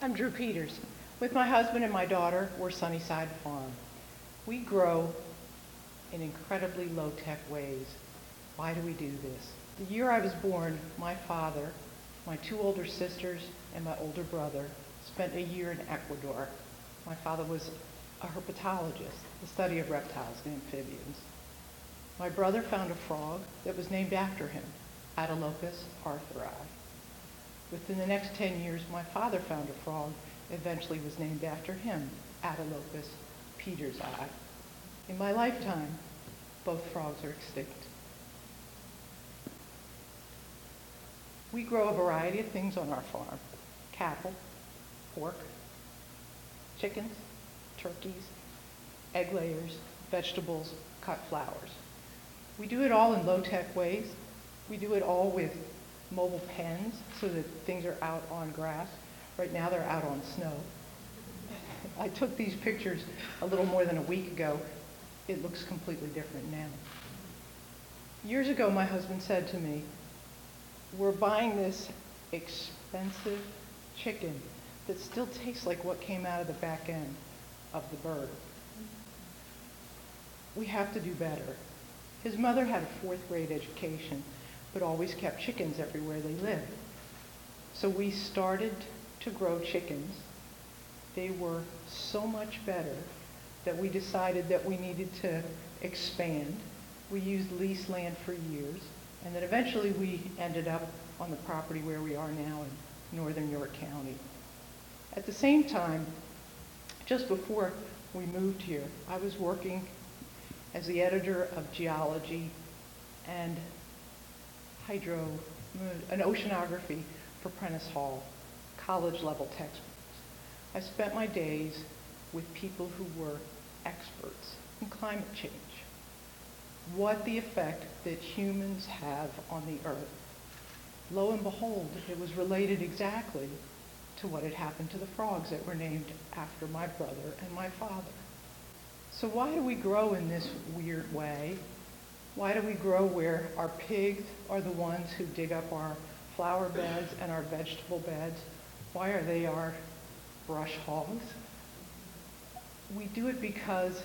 I'm Dru Peters. With my husband and my daughter, we're Sunnyside Farm. We grow in incredibly low-tech ways. Why do we do this? The year I was born, my father, my two older sisters, and my older brother spent a year in Ecuador. My father was a herpetologist, the study of reptiles and amphibians. My brother found a frog that was named after him, Atelopus arthuri. Within the next 10 years, my father found a frog that eventually was named after him, Atelopus petersi. In my lifetime, both frogs are extinct. We grow a variety of things on our farm: cattle, pork, chickens, turkeys, egg layers, vegetables, cut flowers. We do it all in low-tech ways. We do it all with mobile pens so that things are out on grass. Right now they're out on snow. I took these pictures a little more than a week ago. It looks completely different now. Years ago, my husband said to me, "We're buying this expensive chicken that still tastes like what came out of the back end of the bird. We have to do better." His mother had a 4th grade education, but always kept chickens everywhere they lived. So we started to grow chickens. They were so much better that we decided that we needed to expand. We used leased land for years, and then eventually we ended up on the property where we are now in northern York County. At the same time, just before we moved here, I was working as the editor of geology and an oceanography for Prentice Hall, college-level textbooks. I spent my days with people who were experts in climate change, what the effect that humans have on the earth. Lo and behold, it was related exactly to what had happened to the frogs that were named after my brother and my father. So why do we grow in this weird way? Why do we grow where our pigs are the ones who dig up our flower beds and our vegetable beds? Why are they our brush hogs? We do it because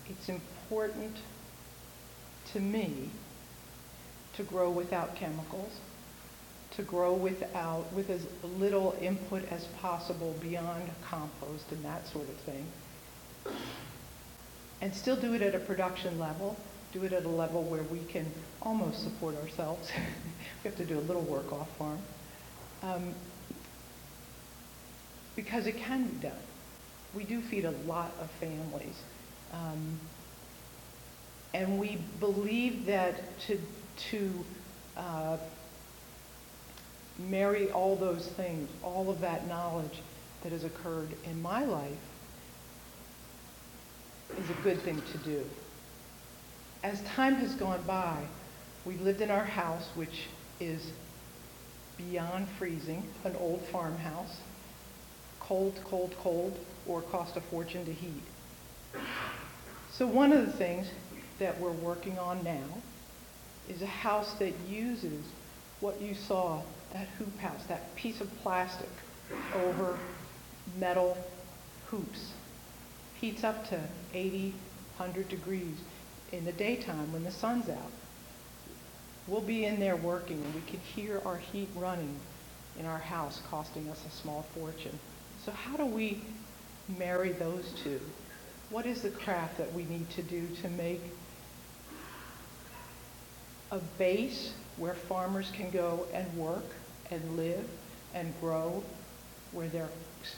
it's important to me to grow without chemicals, to grow with as little input as possible beyond compost and that sort of thing, and still do it at a production level, do it at a level where we can almost support ourselves. We have to do a little work off farm. Because it can be done. We do feed a lot of families. And we believe that to marry all those things, all of that knowledge that has occurred in my life, is a good thing to do. As time has gone by, we've lived in our house, which is beyond freezing, an old farmhouse, cold, cold, cold, or cost a fortune to heat. So one of the things that we're working on now is a house that uses what you saw, that hoop house, that piece of plastic over metal hoops. Heats up to 80, 100 degrees in the daytime when the sun's out. We'll be in there working and we can hear our heat running in our house, costing us a small fortune. So how do we marry those two? What is the craft that we need to do to make a base where farmers can go and work and live and grow, where their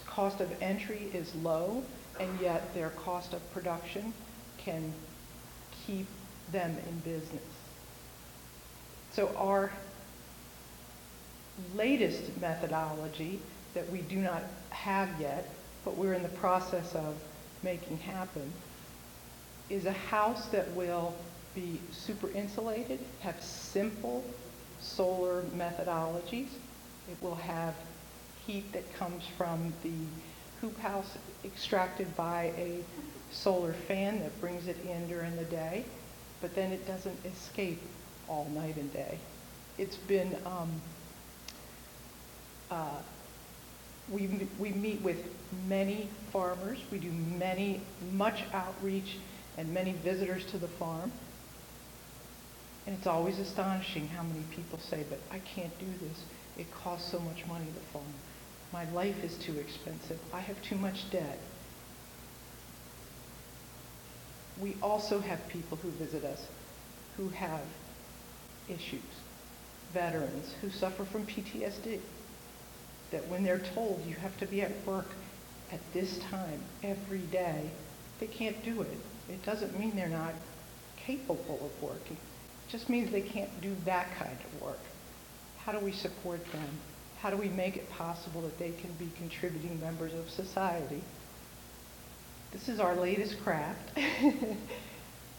cost of entry is low, and yet their cost of production can keep them in business? So our latest methodology that we do not have yet, but we're in the process of making happen, is a house that will be super insulated, have simple solar methodologies. It will have heat that comes from the hoop house extracted by a solar fan that brings it in during the day, but then it doesn't escape all night and day. It's been We meet with many farmers. We do much outreach and many visitors to the farm. And it's always astonishing how many people say, but I can't do this. It costs so much money to farm. My life is too expensive. I have too much debt. We also have people who visit us who have issues, veterans who suffer from PTSD, that when they're told you have to be at work at this time every day, they can't do it. It doesn't mean they're not capable of working. It just means they can't do that kind of work. How do we support them? How do we make it possible that they can be contributing members of society? This is our latest craft.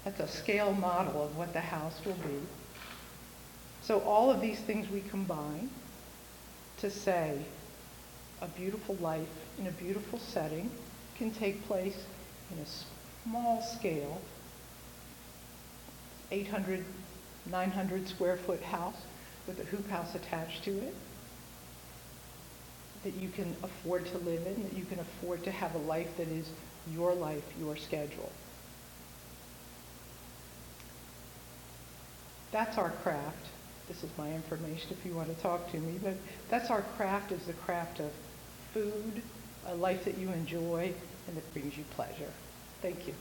That's a scale model of what the house will be. So all of these things we combine to say a beautiful life in a beautiful setting can take place in a small scale, 800, 900 square foot house with a hoop house attached to it that you can afford to live in, that you can afford to have a life that is your life, your schedule. That's our craft. This is my information if you want to talk to me, but that's our craft, is the craft of food, a life that you enjoy and that brings you pleasure. Thank you.